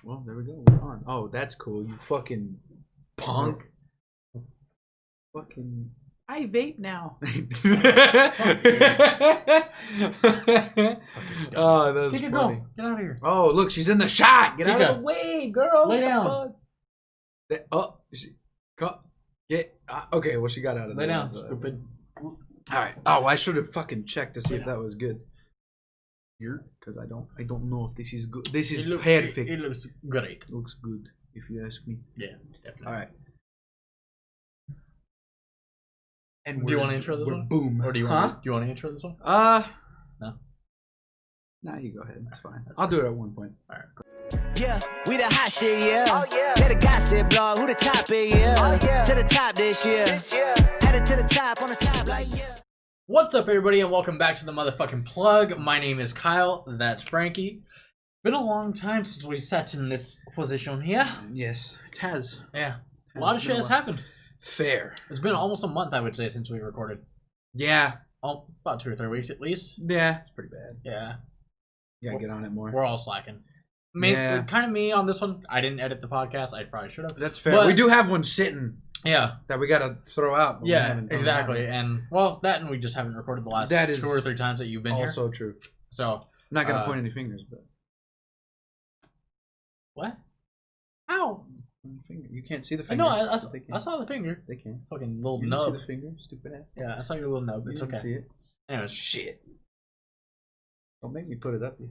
Well, there we go. We're on. Oh, that's cool. You fucking punk. Fucking. I vape now. Oh, that was Take it, funny. go. Get out of here. Oh, look, she's in the shot. Get Tika. out of the way, girl. Lay What the down. fuck? Oh, get. Okay, well, she got out of Lay there. down, So- stupid. All right. Oh, I should have fucking checked to see Lay if down. that was good. Because I don't know if this is good. This is It looks- perfect. It looks great. Looks good, if you ask me. Yeah, definitely. All right. And Do you we're- want to intro this we're one? Boom. Or do you want? Do you want to intro this one? No. Nah, you go ahead. It's fine. I'll do it at one point. All right. Yeah, we the hot shit, yeah. Oh, yeah. Get a gossip blog, who the top is, yeah. Oh, yeah. To the top this year. Headed to the top, on the top, like, yeah. What's up, everybody, and welcome back to the motherfucking plug. My name is Kyle. That's Frankie. Been a long time since we sat in this position here. Yes, it has. Yeah, a lot of shit has happened. Fair. It's been almost a month, I would say, since we recorded. Yeah. Oh, about 2 or 3 weeks at least. Yeah. It's pretty bad. Yeah, You gotta get on it more. we're all slacking. Yeah. Kind of me on this one. I didn't edit the podcast. I probably should have. That's fair. But- we do have one sitting Yeah, that we gotta throw out. but we yeah, haven't thrown exactly. out. And well, that and we just haven't recorded the last That is 2 or 3 times that you've been here. Also true. So I'm not gonna Uh, point any fingers, but what? Ow! you can't see the I finger. know. but they can. I saw the finger. They can. Fucking little You didn't nub. see the finger, stupid ass. Yeah, I saw your little nub. You It's didn't okay. see it. Anyways, Shit. Don't make me put it up here.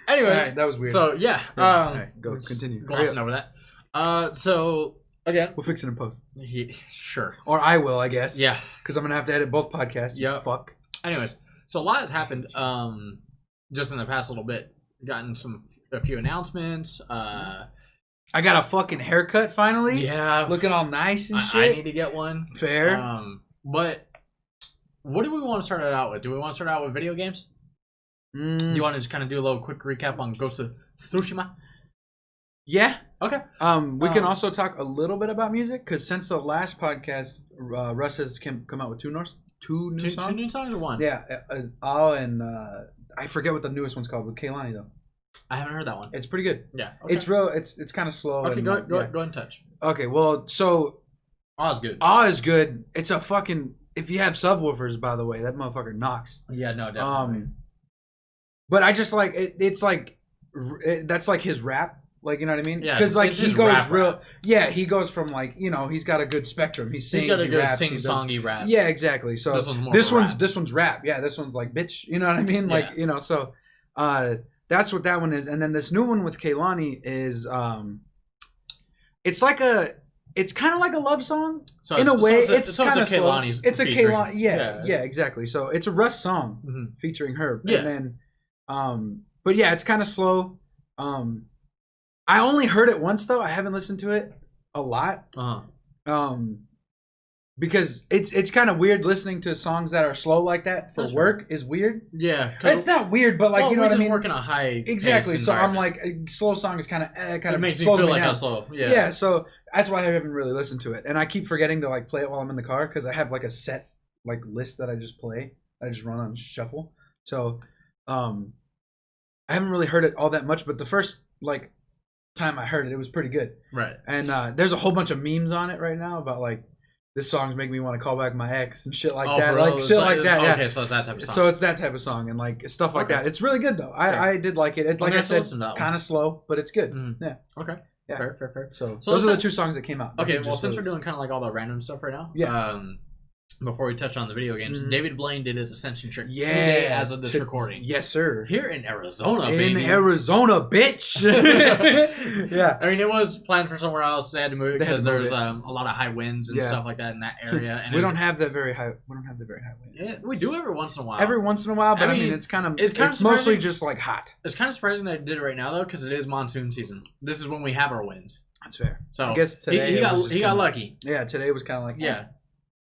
anyways, Alright, that was weird. so yeah. Alright, go, we're just continue. Glossing over that. So again, We'll fix it in post. sure. Or I will, I guess. Yeah. Because I'm gonna have to edit both podcasts. You Yep. fuck. Anyways, so a lot has happened. Just in the past little bit, gotten a few announcements. I got a fucking haircut finally. Yeah, Looking all nice and I shit. need to get one. Fair. But what do we want to start it out with? Do we want to start out with video games? Mm, Do you want to just kind of do a little quick recap on Ghost of Tsushima? yeah. Okay. We can also talk a little bit about music because since the last podcast, Russ has come out with two new Two songs. new songs or one? Yeah. And I forget what the newest one's called with Kaylani though. I haven't heard that one. It's pretty good. Yeah. Okay. It's real. It's kind of slow. Okay, and, go yeah. ahead and touch. Okay. Well, so Oh, it's good. Awe is good. It's a fucking. If you have subwoofers, by the way, that motherfucker knocks. Yeah, no, definitely. But I just like it, it's like that's like his rap, like you know what I mean? Yeah, because like it's he his goes rap real. rap. Yeah, he goes from like he's got a good spectrum. He sings, He's got a he good raps, he does- sing-songy rap. Yeah, exactly. So This one's more this of a one's rap. this one's rap. Yeah, this one's like bitch. You know what I mean? Like Yeah. So that's what that one is. And then this new one with Kaylani is it's kind of like a love song. So In a way, it's so kind a of slow. Kehlani's It's a featuring. Kehlani, yeah, exactly. So it's a Russ song Mhm. featuring her, Yeah. and then, but yeah, it's kind of slow. I only heard it once though. I haven't listened to it a lot, Uh-huh. because it's kind of weird listening to songs that are slow like that for That's work is weird. Yeah. 'cause- It's not weird, but like well, you know we what I just mean. work in a high Exactly. paced So I'm environment. like a slow song is kind of It makes me slows feel like down. I'm slow. Yeah. Yeah, so that's why I haven't really listened to it, and I keep forgetting to like play it while I'm in the car because I have like a set like list that I just play. I just run on shuffle. So, I haven't really heard it all that much, but the first like time I heard it, it was pretty good. Right. And there's a whole bunch of memes on it right now about like this song's making me want to call back my ex and shit like that, bro, like it's shit like that. Yeah. Okay, so it's that type of song. So it's that type of song and like stuff like Okay. that. It's really good though. Fair. I did like it. It's like Okay, I so said, listen to that one. kind of slow, but it's good. Mhm. Yeah. Okay. Yeah. Fair. So So those let's are the two songs that came out. Okay, Just well, since those. we're doing kind of like all the random stuff right now, Yeah. before we touch on the video games, Mhm. David Blaine did his Ascension trip Yeah, today as of this to- recording. Yes, sir. Here in Arizona, In baby. Arizona, bitch. Yeah. I mean, it was planned for somewhere else. They had to move it They had because to move there's it. a lot of high winds and Yeah. stuff like that in that area. And We it's- don't have that very high. We don't have the very high wind. Yeah, we do every once in a while. Every once in a while, but I I mean, mean, it's kind of it's kind of mostly surprising. just like hot. It's kind of surprising they did it right now though, because it is monsoon season. This is when we have our winds. That's fair. So I guess today he it got was just he got kinda- lucky. Yeah, today was kind of like Yeah.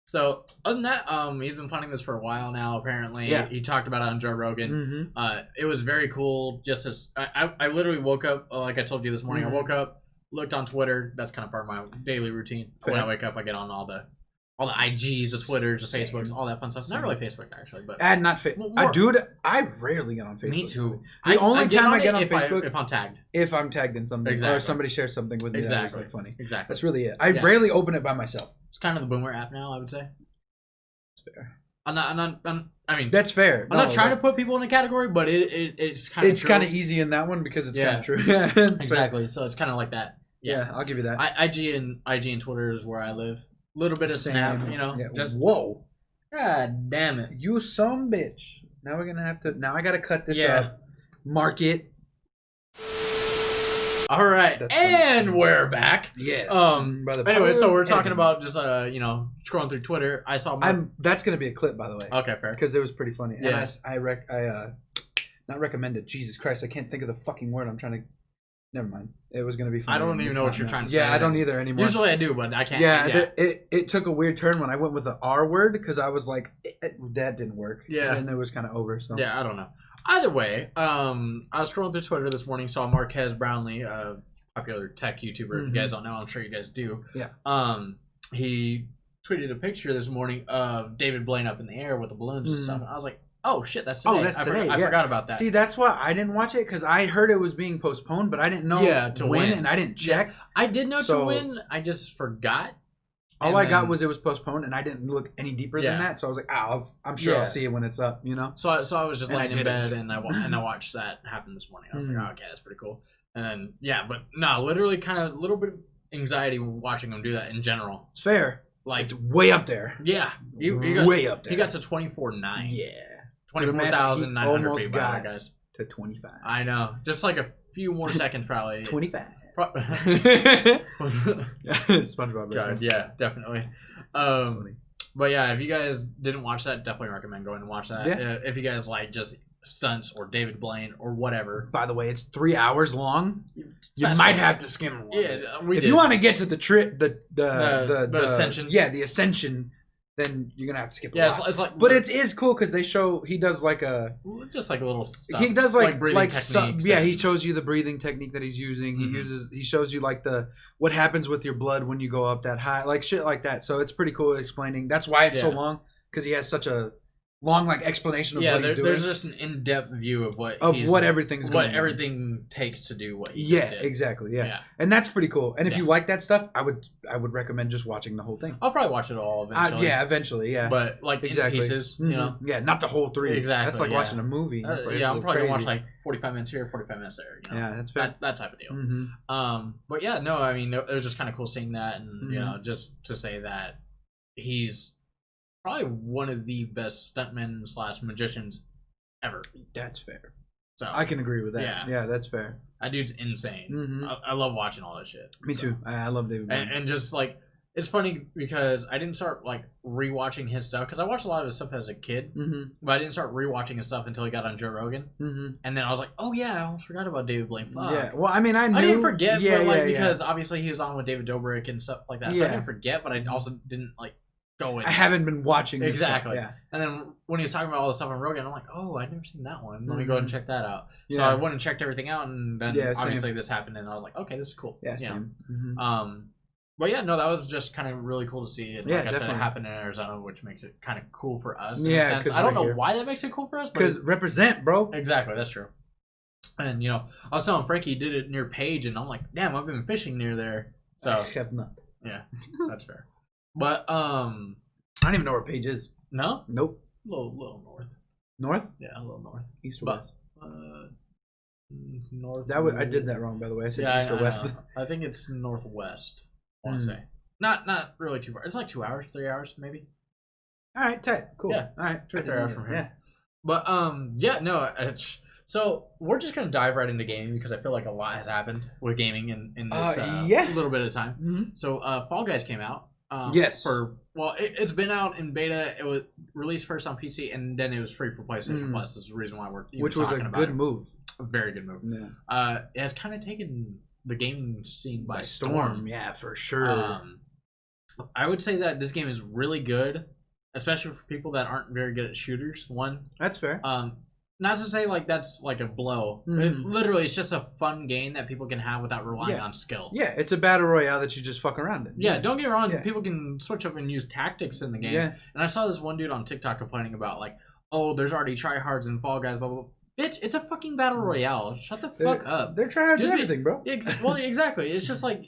So other than that, he's been planning this for a while now. Apparently, Yeah. he talked about it on Joe Rogan. Mm-hmm. It was very cool. Just as I literally woke up, like I told you this morning, Mhm. I woke up, looked on Twitter. That's kind of part of my daily routine. When Fair. I wake up, I get on all the all the IGs, the Twitters, the Same. Facebooks, all that fun stuff. Not really Facebook actually, but Not More- I rarely get on Facebook. me too. The only time I get on if Facebook if I'm tagged. if I'm tagged in something Exactly. or somebody shares something with me that Exactly. was like funny. Exactly. That's really it. I Yeah. rarely open it by myself. It's kind of the boomer app now, I would say. That's fair. I mean, That's fair. I'm not trying to put people in a category, but it's kind of It's kind of easy in that one because it's kind Yeah. of true. Yeah, it's fair. exactly. So it's kind of like that. Yeah, I'll give you that. IG and Twitter is where I live. A little bit of Snap, Same. you know. Yeah. Just Whoa, God damn it. you some bitch. Now we're gonna have to. Now I gotta cut this Yeah. up. Mark it. All right, That's and funny. we're back. Yes. Um. By the Anyway, so power we're of talking editing. about just scrolling through Twitter. I saw. That's gonna be a clip, by the way, Okay, fair. because it was pretty funny. Yeah. And I not recommended. Jesus Christ, I can't think of the fucking word. I'm trying to. Never mind. It was gonna be funny. I don't even It's know what not you're now. trying to Yeah, say. I don't either anymore. Usually I do, but I can't. Yeah, it took a weird turn when I went with the R word because I was like, that didn't work. Yeah. And then it was kind of over. So Yeah, I don't know. Either way, I was scrolling through Twitter this morning, saw Marquez Brownlee, a popular tech YouTuber. If you Mhm. guys don't know, I'm sure you guys do. Yeah. He tweeted a picture this morning of David Blaine up in the air with the balloons and Mhm. stuff. And I was like, oh shit, that's today. Oh, that's today, I yeah. forgot about that. See, that's why I didn't watch it because I heard it was being postponed, but I didn't know to when, win. and I didn't check. I did know So- to win. I just forgot. All And I got then- was it was postponed, and I didn't look any deeper Yeah. than that. So I was like, I'm sure Yeah. I'll see it when it's up. You know. So I was just And I laying in bed didn't. and I watched that happen this morning. I was like, Mhm. oh, okay, that's pretty cool. And then but no, literally kind of a little bit of anxiety watching him do that in general. It's fair. Like, It's way up there. yeah, he got, way up there. he got to 24.9. Yeah. 24,900 almost feet, by the way, got- guys. To 25. I know. Just like a few more seconds, probably. 25. Pro- SpongeBob. God, reference. yeah, definitely. Funny. But yeah, if you guys didn't watch that, definitely recommend going and watch that. Yeah. If you guys like just stunts or David Blaine or whatever, By the way, it's 3 hours long. You fast might forward. have to skim along. Yeah, we if did. you want to get to the trip, the ascension. Yeah, the ascension. Then you're gonna have to skip a Yeah, lot. it's like, But it is cool because they show he does like a just like a little stuff. he does like breathing some, techniques. yeah and- he shows you the breathing technique that he's using. Mhm. He shows you like what happens with your blood when you go up that high, like shit like that. So it's pretty cool explaining. That's why it's so Yeah. long because he has such a long like explanation of what he's doing there's just an in-depth view of what of he's, what everything's going what on. everything takes to do what he Yeah, just did. exactly. Yeah. Yeah. And that's pretty cool. And if Yeah. you like that stuff, I would recommend just watching the whole thing. I'll probably watch it all eventually. Yeah, eventually. Yeah. but like exactly. in pieces, Mhm. you know. Yeah, not the whole 3. Exactly, That's like yeah. watching a movie. It's like, Yeah, I'm it's probably gonna watch crazy. like 45 minutes here, 45 minutes there. You know? Yeah, that's fair. that type of deal. Mm-hmm. But yeah, no, I mean, it was just kind of cool seeing that, and you Mhm. know, just to say that he's probably one of the best stuntmen / magicians ever. That's fair. So I can agree with that. Yeah. Yeah, that's fair. that dude's insane. Mhm. I love watching all that shit. Me So- too. I love David Blaine. And just like it's funny because I didn't start like rewatching his stuff because I watched a lot of his stuff as a kid, Mm-hmm. but I didn't start rewatching his stuff until he got on Joe Rogan, Mm-hmm. and then I was like, oh yeah, I almost forgot about David Blaine. Fuck. Yeah. Well, I mean, I knew. I didn't forget, Yeah, but like yeah, yeah. because obviously he was on with David Dobrik and stuff like that, so I Yeah. didn't forget, but I also didn't like go in. I haven't been watching this Exactly. stuff, And then when he was talking about all the stuff on Rogan, I'm like, oh, I've never seen that one. Let me go ahead and Mhm. check that out. So Yeah. I went and checked everything out, and then Yeah, same. obviously this happened, and I was like, okay, this is cool. Yeah. You know? Same. Mhm. But yeah, no, that was just kind of really cool to see. And Yeah, like I said, it definitely. happened in Arizona, which makes it kind of cool for us. In Yeah, a sense. 'cause I don't we're know here. why that makes it cool for us, but Because represent, bro. exactly, that's true. And you know, I was telling Frankie he did it near Page, and I'm like, damn, I've been fishing near there. So I have not. yeah, that's fair. But I don't even know where Page is. no, Nope. a little north. North, Yeah, a little north. east, or But- west. North. I did that wrong, by the way. I said Yeah, east or I west. know. I think it's northwest. I want to Hmm. say not really too far. It's like 2 hours, 3 hours, maybe. All right, tight, cool. Yeah. All right, 3 hours from here. Yeah. But yeah, no. So we're just gonna dive right into gaming because I feel like a lot has happened with gaming in this Yeah. little bit of time. Mm-hmm. So Fall Guys came out. Yes. It's been out in beta. It was released first on PC, and then it was free for PlayStation Mm. Plus. This is the reason why we're even Which was a talking about good it. move. A very good move. Yeah. It has kind of taken the gaming scene by By storm. storm, yeah, for sure. I would say that this game is really good, especially for people that aren't very good at shooters. One, That's fair. not to say like that's like a blow. Literally, it's just a fun game that people can have without relying on skill. Yeah, it's a battle royale that you just fuck around in. Yeah, don't get me wrong. People can switch up and use tactics in the game. Yeah. And I saw this one dude on TikTok complaining about like, oh, there's already tryhards and Fall Guys, blah, blah, blah. Bitch, it's a fucking battle royale. Shut the fuck up. They're tryhards and everything, bro. Well, exactly. It's just like,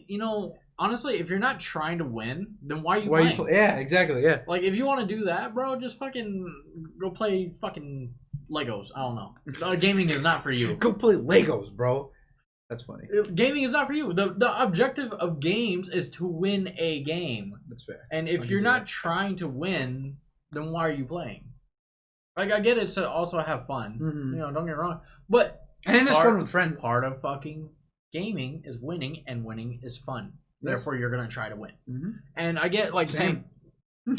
honestly, if you're not trying to win, then why are you playing? Yeah, exactly, yeah. Like, if you want to do that, bro, just fucking go play fucking Legos. I don't know. Gaming is not for you. Go play Legos, bro. That's funny. Gaming is not for you. The objective of games is to win a game. That's fair. And if you're not trying to win, then why are you playing? Like, I get it to also have fun. Don't get me wrong. But and it's fun with friends. Part of fucking gaming is winning, and winning is fun. Yes. Therefore, you're going to try to win. And I get, like, same.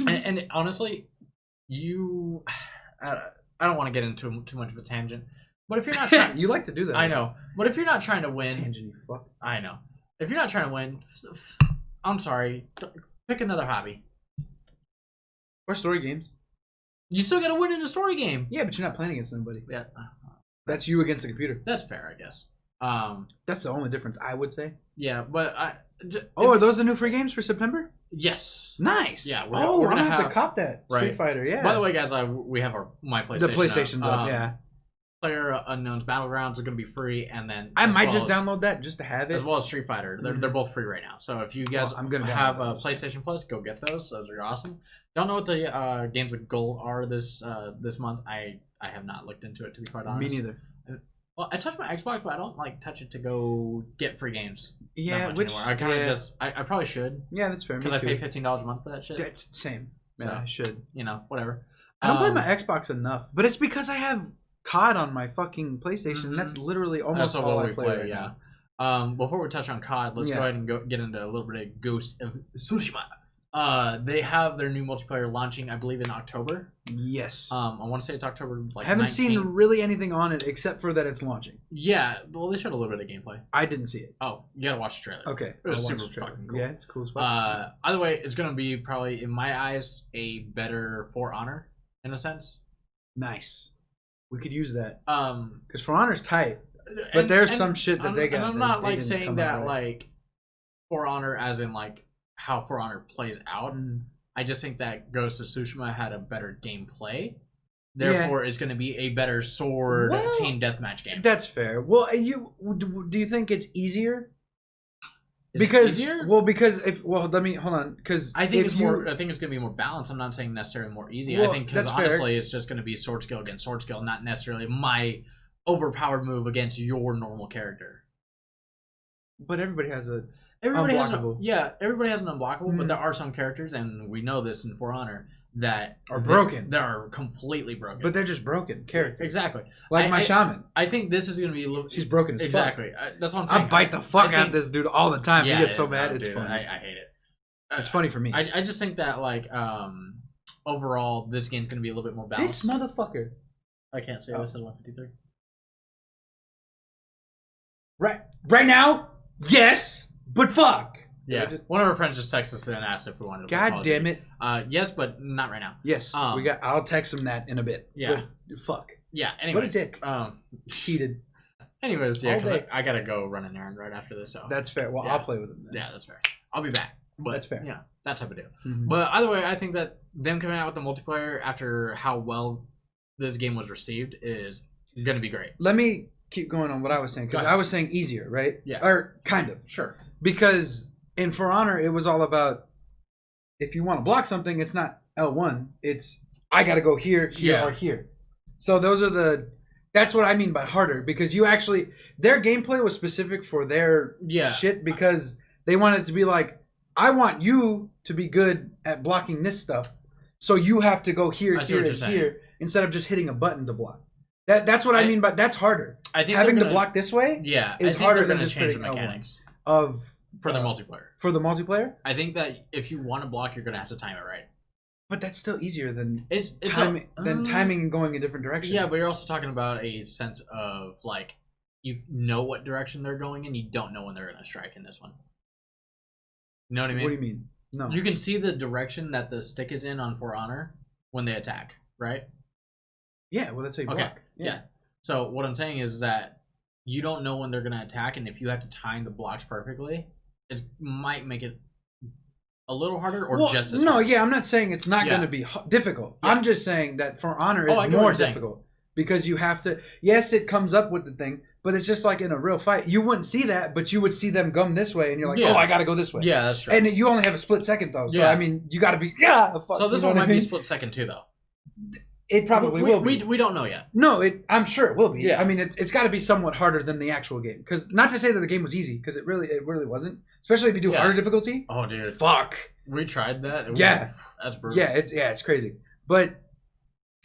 And honestly, I don't want to get into too much of a tangent. But if you're not trying... You like to do that. I know. But if you're not trying to win... Tangent, you fuck. I know. If you're not trying to win, I'm sorry. Pick another hobby. Or story games. You still gotta win in a story game. Yeah, but you're not playing against anybody. Yeah. That's you against the computer. That's fair, I guess. That's the only difference, I would say. Yeah, but are those the new free games for September? Yes. Nice. Yeah. We're gonna have to cop that. Street Fighter, yeah. By the way, guys, we have my PlayStation. The PlayStation's up, yeah. Player Unknown's Battlegrounds are gonna be free, and then I might just download that just to have it. As well as Street Fighter, they're both free right now. So if you guys have a PlayStation Plus, go get those. Those are awesome. Don't know what the games of gold are this month. I have not looked into it, to be quite honest. Me neither. Well, I touch my Xbox, but I don't like touch it to go get free games. Yeah, which anymore. I kind of just I probably should. Yeah, that's fair. Because I pay $15 a month for that shit. That's same. Yeah, so, I should. Whatever. I don't play my Xbox enough, but it's because I have COD on my fucking PlayStation. And that's literally almost all I play right now. Before we touch on COD, let's go ahead and get into a little bit of Ghost of Tsushima. They have their new multiplayer launching, I believe, in October. Yes. I want to say it's October. Like, I haven't 19th. seen really anything on it except for that it's launching. Yeah, well, they showed a little bit of gameplay. I didn't see it. Oh, you gotta watch the trailer. Okay, it was super fucking cool. Yeah, it's cool as fuck. Either way, it's gonna be probably, in my eyes, a better For Honor in a sense. Nice. We could use that. Because For Honor's tight, but there's some shit that they got. And I'm not like saying that like For Honor as in like how For Honor plays out. I just think that Ghost of Tsushima had a better gameplay. Therefore, it's going to be a better sword team deathmatch game. That's fair. Well, do you think it's easier? Easier? Because let me hold on. Because I think it's going to be more balanced. I'm not saying necessarily more easy. I think because honestly, it's just going to be sword skill against sword skill, not necessarily my overpowered move against your normal character. But everybody has a. Everybody has an unblockable, but there are some characters, and we know this in For Honor, that are broken. That are completely broken. But they're just broken characters. Exactly. Like my shaman. I think this is going to be a little... She's broken as fuck. Exactly. That's what I'm saying. I bite the fuck out of this dude all the time. He gets so mad. It's funny. I hate it. It's funny for me. I just think that, like, overall, this game's going to be a little bit more balanced. This motherfucker. I can't say I said 153. Right now? Yes. But fuck. Yeah. One of our friends just texted us and asked if we wanted to God damn it. Yes, but not right now. Yes. I'll text him that in a bit. Yeah. But fuck. Yeah. Anyways. What a dick. Cheated. Anyways, yeah, because I gotta go run an errand right after this. So that's fair. Well, I'll play with him then. Yeah, that's fair. I'll be back. But that's fair. Yeah, that type of deal. But either way, I think that them coming out with the multiplayer after how well this game was received is gonna be great. Let me keep going on what I was saying, because I was saying easier, right? Yeah. Or kind of. Sure. Because in For Honor, it was all about, if you want to block something, it's not L1. It's, I got to go here, or here. So that's what I mean by harder, because you actually, their gameplay was specific for their shit, because they wanted to be like, I want you to be good at blocking this stuff, so you have to go here, here, and here, instead of just hitting a button to block. That's what I mean by, that's harder. I think having to block this way is harder than just change the mechanics for the multiplayer. For the multiplayer? I think that if you want to block, you're going to have to time it right. But that's still easier than timing and going a different direction. Yeah, but you're also talking about a sense of, like, you know what direction they're going in, you don't know when they're going to strike in this one. You know what I mean? What do you mean? No. You can see the direction that the stick is in on For Honor when they attack, right? Yeah, well, that's how you block. Yeah. So what I'm saying is that you don't know when they're gonna attack, and if you have to time the blocks perfectly, it might make it a little harder or just as hard. Yeah, I'm not saying it's not going to be difficult. Yeah. I'm just saying that For Honor is more difficult because you have to. Yes, it comes up with the thing, but it's just like in a real fight. You wouldn't see that, but you would see them come this way, and you're like, oh, I got to go this way. Yeah, that's true. And you only have a split second though, so I mean, you got to be fuck, so this one might be split second too, though. It probably will be. We don't know yet. No, I'm sure it will be. Yeah. I mean, it's got to be somewhat harder than the actual game. Because not to say that the game was easy, because it really wasn't. Especially if you do harder difficulty. Oh, dude. Fuck. We tried that. That's brutal. Yeah, it's crazy. But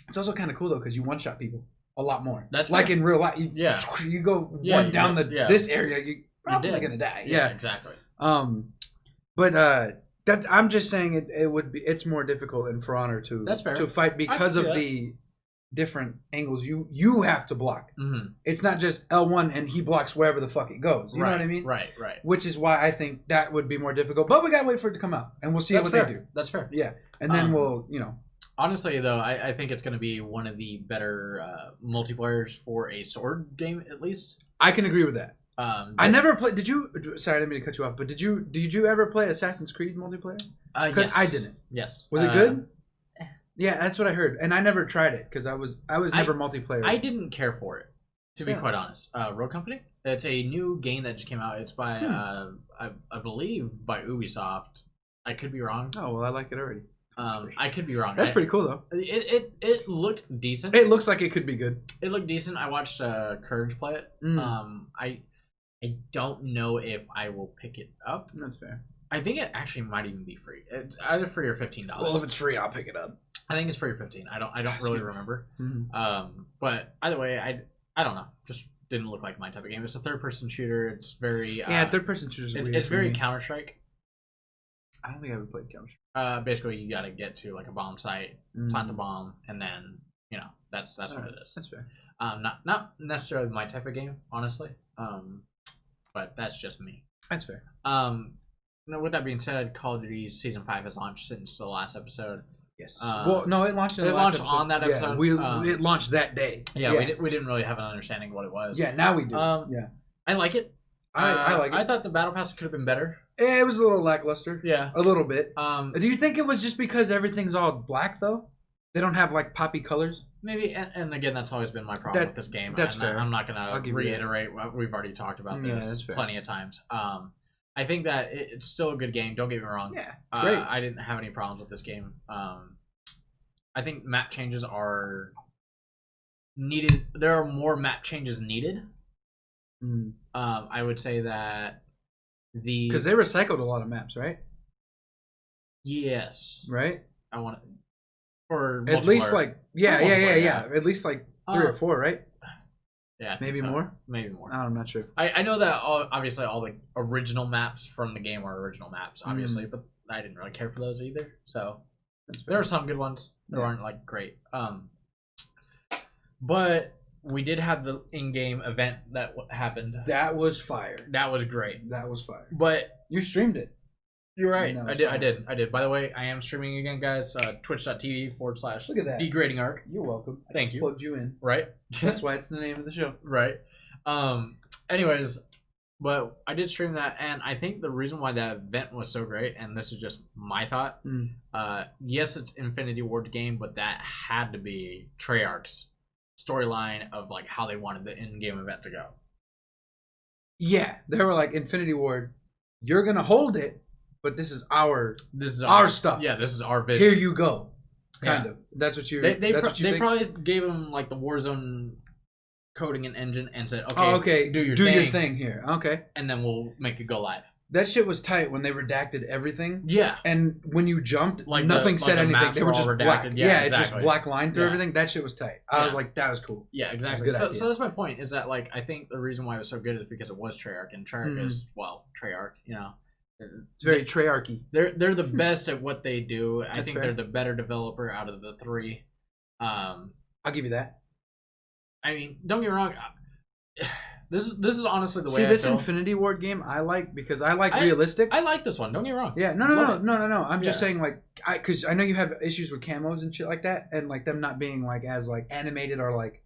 it's also kind of cool though, because you one shot people a lot more. That's like in real life. You go one down this area, you're probably gonna die. Yeah, exactly. But that I'm just saying it's more difficult in For Honor to fight because of the different angles you have to block. Mm-hmm. It's not just L1 and he blocks wherever the fuck it goes. You know what I mean? Right. Which is why I think that would be more difficult. But we gotta wait for it to come out and we'll see what they do. That's fair. Yeah, and then we'll Honestly, though, I think it's going to be one of the better multiplayers for a sword game, at least. I can agree with that. I never played. Did you? Sorry, I didn't mean to cut you off. But did you ever play Assassin's Creed multiplayer? Because I didn't. Yes. Was it good? Yeah, that's what I heard, and I never tried it because I was never multiplayer. I didn't care for it, to be quite honest. Rogue Company. It's a new game that just came out. It's by I believe by Ubisoft. I could be wrong. Oh well, I like it already. I could be wrong. That's pretty cool though. It looked decent. It looks like it could be good. It looked decent. I watched Courage play it. I don't know if I will pick it up. That's fair. I think it actually might even be free. It's either free or $15. Well, if it's free, I'll pick it up. I think it's free or $15. I don't really remember. Mm-hmm. But either way, I don't know. Just didn't look like my type of game. It's a third-person shooter. It's very third-person shooters. It's very Counter-Strike. I don't think I ever played Counter-Strike. Basically, you got to get to like a bomb site, plant the bomb, and then that's what it is. That's fair. Not necessarily my type of game, honestly. But that's just me. That's fair. With that being said, Call of Duty Season 5 has launched since the last episode. Yes. Well, no, it launched. It launched on that episode. Yeah, it launched that day. Yeah, we didn't really have an understanding of what it was. Yeah, now we do. Yeah, I like it. I like it. I thought the battle pass could have been better. Yeah, it was a little lackluster. Yeah, a little bit. Do you think it was just because everything's all black though? They don't have like poppy colors. Maybe, and again, that's always been my problem with this game. That's fair. I'm not gonna reiterate what we've already talked about this plenty of times. I think that it's still a good game. Don't get me wrong. Yeah, it's great. I didn't have any problems with this game. I think map changes are needed. There are more map changes needed. I would say that because they recycled a lot of maps, right? Yes. Right. I want for at least like yeah. At least like 3 or 4, right? Yeah, maybe so. More. Maybe more. I'm not sure. I know that obviously all the original maps from the game are original maps, obviously, but I didn't really care for those either. So there are some good ones. There aren't like great. But we did have the in-game event that happened. That was fire. That was great. That was fire. But you streamed it. You're right. I did. By the way, I am streaming again, guys. Twitch.tv/. Look at that. Degrading Arc. You're welcome. Thank you. Plugged you in. Right. That's why it's the name of the show. Right. Anyways, but I did stream that, and I think the reason why that event was so great, and this is just my thought. Yes, it's Infinity Ward game, but that had to be Treyarch's storyline of like how they wanted the in-game event to go. Yeah, they were like, Infinity Ward, you're gonna hold it, but this is our stuff. Yeah, this is our vision. Here you go. Kind of. That's what you. They probably gave him like the Warzone coding and engine and said, okay, do your thing here. Okay, and then we'll make it go live. That shit was tight when they redacted everything. Yeah. And when you jumped, like nothing said anything. They were just redacted. Black. Yeah, exactly. It's just black line through everything. That shit was tight. I was like, that was cool. Yeah, exactly. So that's my point, is that like I think the reason why it was so good is because it was Treyarch, and Treyarch is Treyarch, you know. It's very Treyarchy. They're the best at what they do. I think they're the better developer out of the three. I'll give you that. I mean, don't get me wrong. This is honestly the way. See, this Infinity Ward game I like because I like realistic. I like this one. Don't get me wrong. Yeah, no. I'm just saying because I know you have issues with camos and shit like that, and like them not being like as like animated or like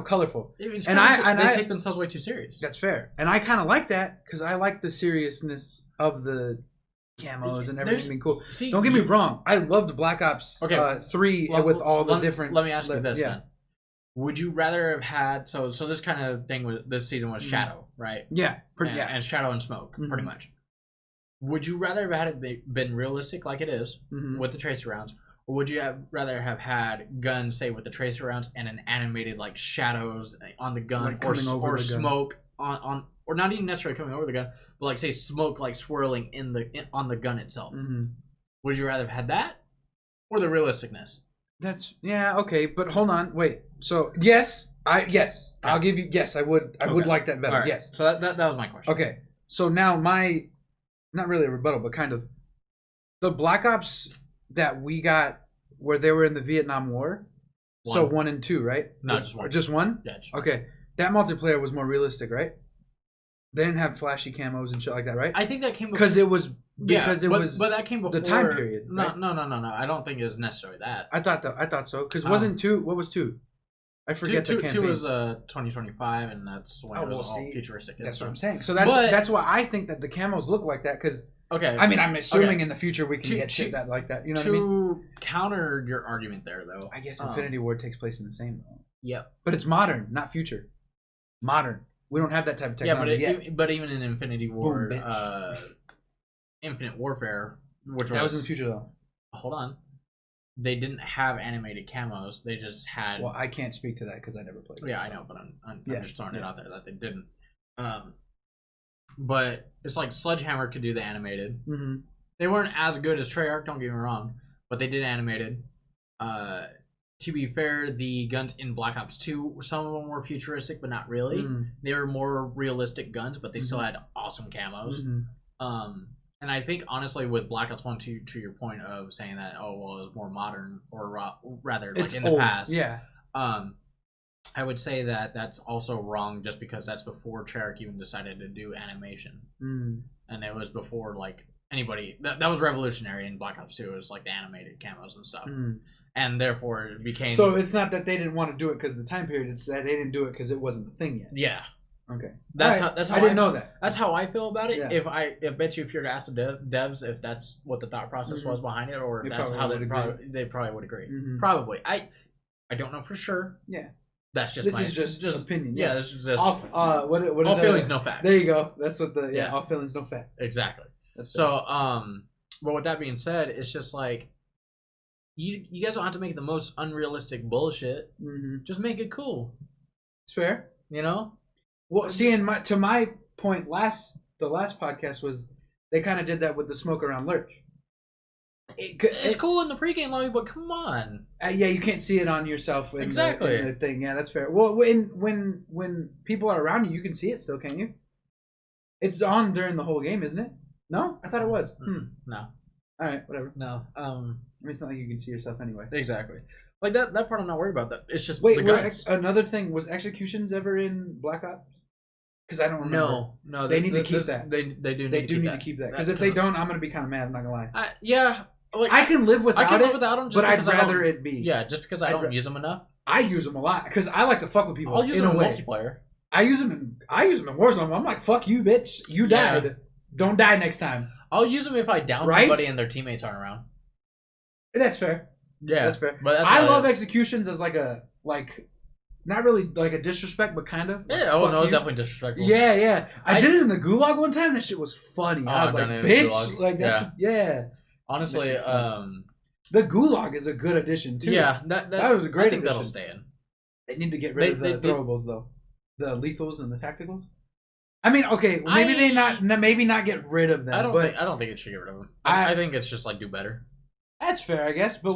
colorful. It's And 'cause I they take themselves way too serious. That's fair, and I kind of like that because I like the seriousness of the camos and everything being cool. See, Don't get me wrong, I loved Black Ops 3 with all the different. Let me ask you this then. Would you rather have had so this kind of thing was this season was Shadow, right? Yeah, and Shadow and Smoke, pretty much. Would you rather have had it been realistic like it is with the tracer rounds, or would you rather have had guns, say, with the tracer rounds and an animated like shadows on the gun, like or smoke on, or not even necessarily coming over the gun, but like say smoke like swirling on the gun itself? Would you rather have had that or the realisticness? That's okay, but hold on, wait. So I'll give you I would like that better. Right. Yes. So that was my question. Okay. So now not really a rebuttal, but kind of the Black Ops that we got where they were in the Vietnam War. So 1 and 2, right? No, just 1. Just 1? Yeah, just 1. Okay. That multiplayer was more realistic, right? They didn't have flashy camos and shit like that, right? I think that came because it was but that came before the time period. Right? No. I don't think it was necessarily that. I thought so because wasn't 2? What was 2? I forget the campaign. 2 was 2025, and that's when it was all futuristic. That's what I'm saying. So that's why I think that the camos look like that because. Okay. I mean, I'm assuming in the future we can get shit that like that. You know what I mean? To counter your argument there, though, I guess Infinity Ward takes place in the same. Yep. But it's modern, not future. Modern. We don't have that type of technology yet. But even in Infinity Ward, Infinite Warfare, which was in the future though. Hold on. They didn't have animated camos. They just had. Well, I can't speak to that because I never played. Yeah, I know, but I'm just throwing it out there that they didn't. But it's like Sledgehammer could do the animated. They weren't as good as Treyarch, don't get me wrong, but they did animated. To be fair, the guns in Black Ops 2, some of them were futuristic, but not really. They were more realistic guns, but they still had awesome camos. And I think, honestly, with Black Ops 1, to your point of saying that, it was more modern, or rather, like in the past. Yeah. I would say that that's also wrong just because that's before Treyarch even decided to do animation. And it was before, like, anybody... That was revolutionary in Black Ops 2. It was, like, the animated camos and stuff. And therefore, it became... So it's not that they didn't want to do it because of the time period. It's that they didn't do it because it wasn't a thing yet. Yeah. Okay. That's how I didn't know that. That's how I feel about it. Yeah. If I bet you if you were to ask the devs if that's what the thought process was behind it, or if that's how they probably would agree. Probably. I don't know for sure. Yeah. That's just this is just opinion. Yeah, this is just what all feelings, no facts. There you go. That's what all feelings, no facts. Exactly. That's so but with that being said, it's just like you guys don't have to make the most unrealistic bullshit. Just make it cool. It's fair. You know? Well, see, to my point, the last podcast was they kind of did that with the smoke around Lurch. It's cool in the pregame lobby, but come on. Yeah, you can't see it on yourself. In the thing. Yeah, that's fair. Well, when people are around you, you can see it still, can't you? It's on during the whole game, isn't it? No, I thought it was. No. All right, whatever. No. I mean, it's not like you can see yourself anyway. Exactly. Like that part, I'm not worried about that. It's just wait. The guns. Another thing was executions ever in Black Ops? Because I don't remember. No. They need to keep that. They do need to keep that. Because if they don't, I'm gonna be kind of mad. I'm not gonna lie. Yeah. Like, I can live without them, but I'd rather it be. Yeah, just because I don't use them enough. I use them a lot because I like to fuck with people. I'll use them in multiplayer. I use them in Warzone. I'm like, fuck you, bitch. You died. Don't die next time. I'll use them if I down somebody and their teammates aren't around. That's fair. Yeah, that's fair. But I love executions as not really like a disrespect, but kind of. Yeah. Oh no, it's definitely disrespectful. Yeah. I did it in the Gulag one time. That shit was funny. I was like, bitch, like that. Yeah. Honestly, the Gulag is a good addition too. Yeah, that was a great. I think that'll stay in. They need to get rid of the throwables though, the lethals and the tacticals. I mean, okay, maybe not get rid of them. I don't think it should get rid of them. I think it's just like do better. That's fair, I guess. But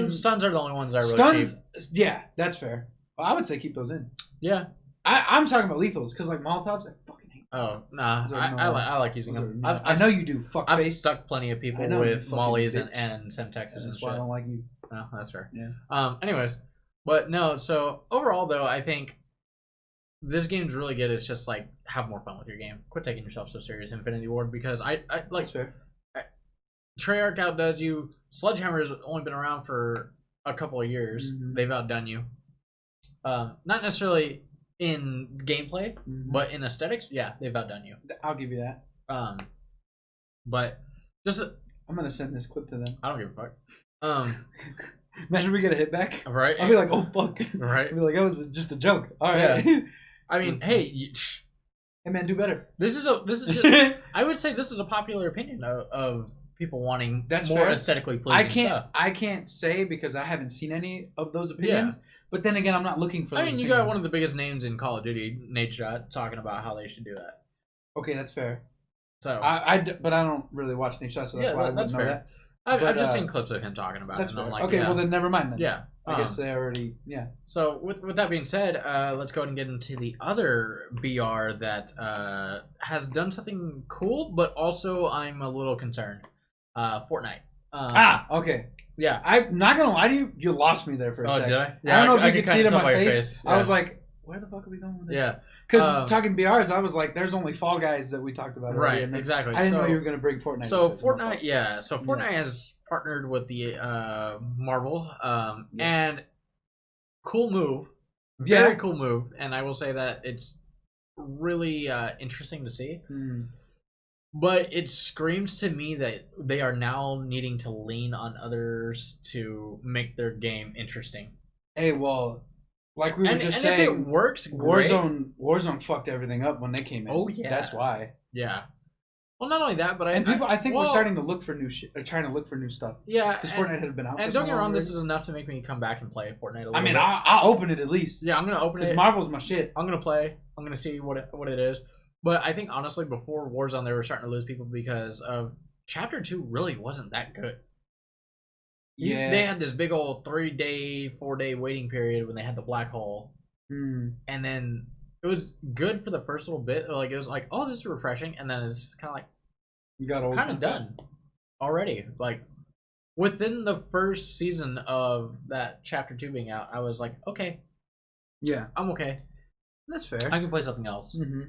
stuns are the only ones that are really cheap. Yeah, that's fair. Well, I would say keep those in. Yeah, I'm talking about lethals because like Molotovs, I fucking hate. Oh nah, I like using them. I know you do. I've stuck plenty of people with mollies and Semtexes and that's why I don't like you. No, that's fair. Yeah. Anyways, but no. So overall, though, I think this game's really good. It's just like have more fun with your game. Quit taking yourself so serious, Infinity Ward, because I like. That's fair. Treyarch outdoes you. Sledgehammer has only been around for a couple of years. They've outdone you. Not necessarily in gameplay, Mhm. but in aesthetics, yeah, they've outdone you. I'll give you that. But just I'm gonna send this clip to them. I don't give a fuck. Imagine we get a hit back. Right? I'll be like, oh fuck. Right. I'll be like, that was just a joke. All right. I mean, hey, Hey man, do better. this is just. I would say this is a popular opinion of people wanting That's more fair. aesthetically pleasing stuff. I can't say because I haven't seen any of those opinions. But then again, I'm not looking for. I Those mean, you opinions. got one of the biggest names in Call of Duty, Nate Shot, talking about how they should do that. Okay, that's fair. So But I don't really watch Nate Shot, so that's why I wouldn't know fair. that. I've just but, seen clips of him talking about That's it, fair. and I'm like, okay, yeah. well then never mind then. Yeah. I guess they already. Yeah. So with that being said, let's go ahead and get into the other BR that has done something cool, but also I'm a little concerned. Fortnite. Okay. Yeah. I'm not gonna lie to you. You lost me there for a second. Did I? I don't know if you could see it in tell my by your face. Yeah. I was like, where the fuck are we going with this? Yeah. Because talking BRs, I was like, there's only Fall Guys that we talked about already. Right. And then Exactly. I didn't so, know you were gonna bring Fortnite. So into it. It's my Fortnite, fault. yeah. So Fortnite has partnered with the Marvel, and cool move, very cool move, and I will say that it's really interesting to see. But it screams to me that they are now needing to lean on others to make their game interesting. Hey, well, like we were just and saying, if it works, great. Warzone fucked everything up when they came in. Oh, yeah. That's why. Yeah. Well, not only that, but I think we're starting to look for new shit, or trying to look for new stuff. Yeah, Because Fortnite had been out. and don't get me wrong, this is enough to make me come back and play Fortnite a little bit. I'll open it at least. Yeah, I'm gonna open Because it. Marvel's my shit. I'm gonna play. I'm gonna see what it is. But I think honestly, before Warzone, they were starting to lose people because of Chapter 2 really wasn't that good. Yeah. They had this big old 3-day, 4-day waiting period when they had the black hole, Mm. and then it was good for the first little bit. Like it was like, oh, this is refreshing, and then it's just kind of like You got old. kind of done already. Like within the first season of that Chapter 2 being out, I was like, okay, Yeah, I'm okay. that's fair. I can play something else. Mm-hmm.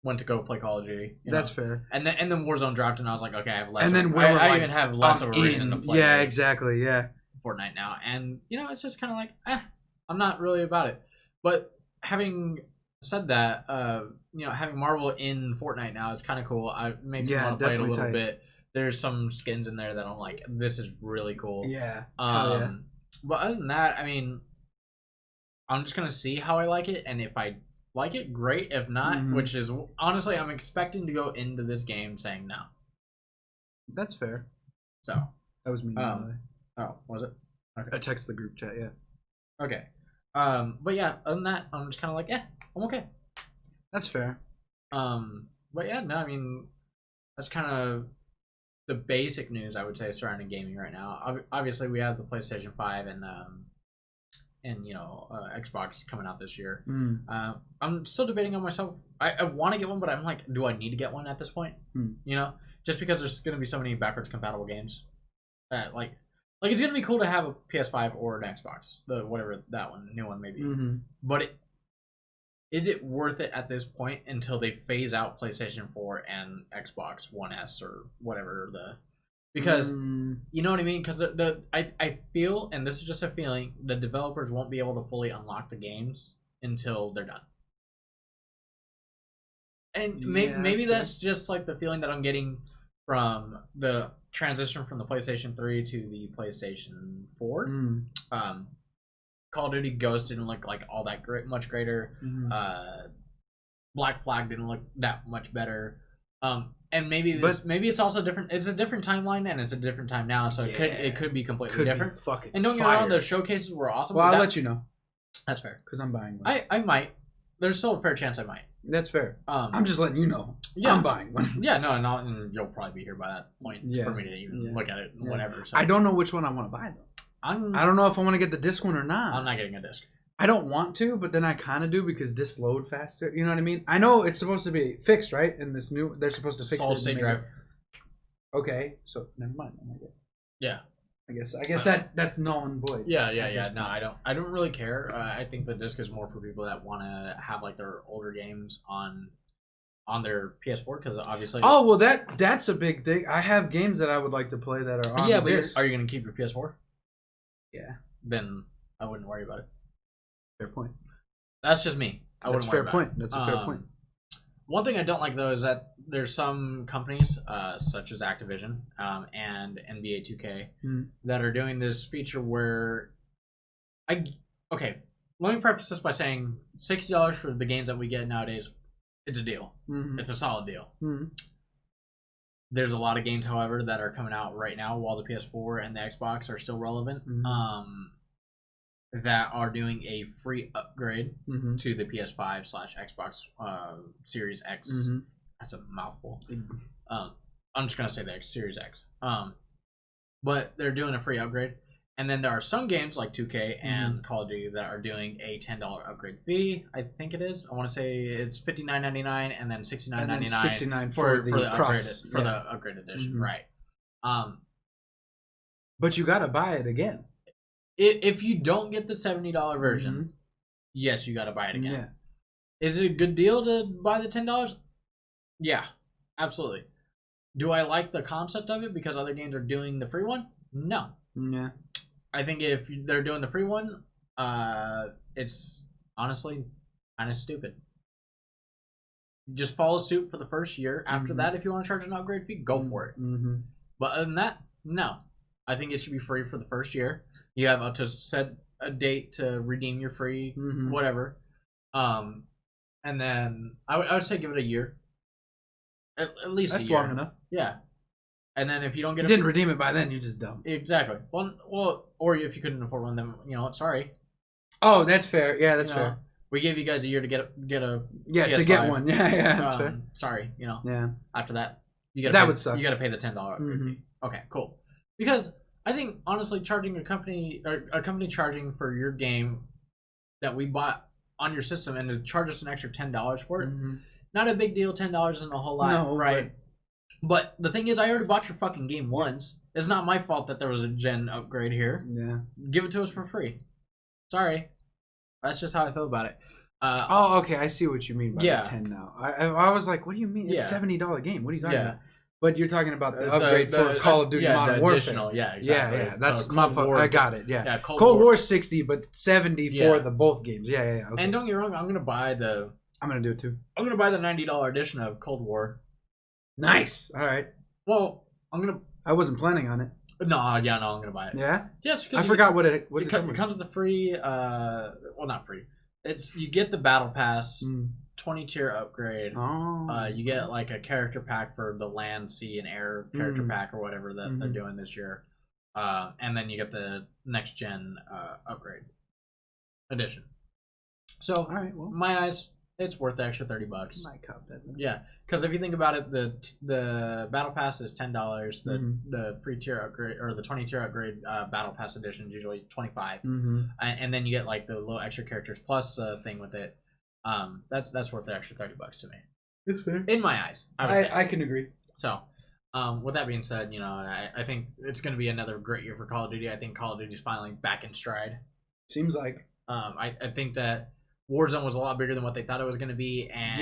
Went to go play Call of Duty. That's know? fair. And then Warzone dropped, and I was like, okay, I have less. And then of, we were I like, even have less of a reason to play. Yeah, exactly. Yeah. Fortnite now, and it's just kind of like, I'm not really about it. But having said that, having Marvel in Fortnite now is kind of cool. It makes me want to play it a definitely little tight. bit. There's some skins in there that I'm like, this is really cool. Yeah. Hell yeah. But other than that, I mean, I'm just gonna see how I like it, and if I like it, great. If not, Mhm. which is honestly, I'm expecting to go into this game saying no. That's fair. So, That was me. oh, was it? Okay. I text the group chat. Yeah. Okay. But yeah, other than that, I'm just kind of like, I'm okay. That's fair. But yeah, no, I mean, that's kind of the basic news I would say surrounding gaming right now. Obviously, we have the PlayStation 5 and Xbox coming out this year. I'm still debating on myself. I want to get one, but I'm like, do I need to get one at this point? Just because there's going to be so many backwards compatible games. Like it's going to be cool to have a PS5 or an Xbox, whatever that one, new one maybe. Mm-hmm. But is it worth it at this point until they phase out PlayStation 4 and Xbox One S or whatever because you know what I mean? Because I feel, and this is just a feeling, the developers won't be able to fully unlock the games until they're done. And maybe that's just like the feeling that I'm getting from the transition from the PlayStation 3 to the PlayStation 4. Call of Duty Ghost didn't look like all that much greater. Black Flag didn't look that much better. And maybe it's also different. It's a different timeline and it's a different time now, so it could be completely different. And don't get me wrong, the showcases were awesome. Well, I'll let you know. That's fair because I'm buying one. I might. There's still a fair chance I might. That's fair. I'm just letting you know. Yeah, I'm buying one. Yeah, no, and you'll probably be here by that point for me to even look at it. Whatever. So. I don't know which one I want to buy though. I don't know if I want to get the disc one or not. I'm not getting a disc. I don't want to, but then I kind of do because discs load faster. You know what I mean? I know it's supposed to be fixed, right? In this new, they're supposed to fix solid state drive. Okay, so never mind. Yeah. I guess that's null and void. Yeah. No, I don't really care. I think the disc is more for people that want to have like their older games on their PS4 because obviously. Oh well, that's a big thing. I have games that I would like to play that are on. Yeah, but are you gonna keep your PS4? Yeah. Then I wouldn't worry about it. Fair point. That's just me. That's a fair point. That's a fair point. One thing I don't like though is that there's some companies, such as Activision and NBA 2K, that are doing this feature where okay. Let me preface this by saying $60 for the games that we get nowadays, it's a deal. It's a solid deal. There's a lot of games, however, that are coming out right now while the PS4 and the Xbox are still relevant. That are doing a free upgrade to the PS5/Xbox Series X. That's a mouthful. I'm just gonna say the Series X. But they're doing a free upgrade, and then there are some games like 2K and Call of Duty that are doing a $10 upgrade fee. I think it is. I want to say it's $59.99 and then $69.99 $69 for the upgrade the upgrade edition, right? But you gotta buy it again. If you don't get the $70 version, yes, you got to buy it again. Yeah. Is it a good deal to buy the $10? Yeah, absolutely. Do I like the concept of it because other games are doing the free one? No. Yeah. I think if they're doing the free one, it's honestly kind of stupid. Just follow suit for the first year. After that, if you want to charge an upgrade fee, go for it. But other than that, no. I think it should be free for the first year. You have up to set a date to redeem your free whatever, and then I would say give it a year, at least that's a year. long enough. Yeah, and then if you don't get, if you didn't redeem it by then, you're just dumb. Exactly. Well, or if you couldn't afford one, then sorry. Oh, that's fair. Yeah, that's fair. We gave you guys a year to get a PS5. To get one. Yeah, that's fair. Sorry, Yeah. After that, you got that would suck. You got to pay the $10 fee. Okay, cool. Because I think honestly, charging a company charging for your game that we bought on your system and to charge us an extra $10 for it, not a big deal. $10 isn't a whole lot, right? But the thing is, I already bought your fucking game once. It's not my fault that there was a gen upgrade here. Yeah, give it to us for free. Sorry, that's just how I feel about it. Okay, I see what you mean by the 10 now. I was like, what do you mean? It's $70 game. What are you talking about? But you're talking about the upgrade for Call of Duty Modern Warfare. Yeah, exactly. Yeah. That's my fault. I got it. Yeah. Cold War 60, but 70 for the both games. Yeah. Okay. And don't get me wrong, I'm gonna buy the. I'm gonna do it too. I'm gonna buy the $90 edition of Cold War. Nice. All right. Well, I wasn't planning on it. No, I'm gonna buy it. Yeah. Yes. I forgot what it comes with the free. Well, not free. You get the battle pass. 20 tier upgrade. You get like a character pack for the land, sea, and air character pack or whatever that they're doing this year, and then you get the next gen upgrade edition. So, all right, well, my eyes, it's worth the extra $30. Might cop that. Yeah, because if you think about it, the battle pass is $10. The free tier upgrade or the 20 tier upgrade battle pass edition is usually $25, and then you get like the little extra characters plus thing with it. That's worth the extra $30 to me. It's fair. In my eyes, I would say. I can agree. So, with that being said, I think it's going to be another great year for Call of Duty. I think Call of Duty is finally back in stride. Seems like. I think that Warzone was a lot bigger than what they thought it was going to be, and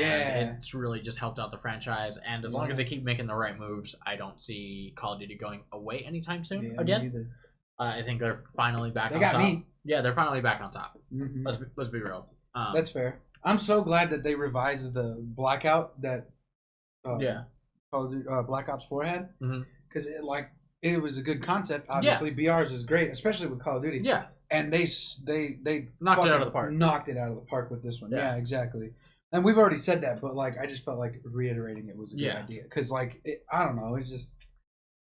it's really just helped out the franchise. And as long as they keep making the right moves, I don't see Call of Duty going away anytime soon. Again, I think they're finally back on top. They got me. Yeah, they're finally back on top. Let's be real. That's fair. I'm so glad that they revised the Blackout that Black Ops 4 had, because it was a good concept. Obviously, BRs is great, especially with Call of Duty. Yeah, and they knocked it out of the park. Knocked it out of the park with this one. Yeah, exactly. And we've already said that, but I just felt like reiterating it was a good idea because I don't know,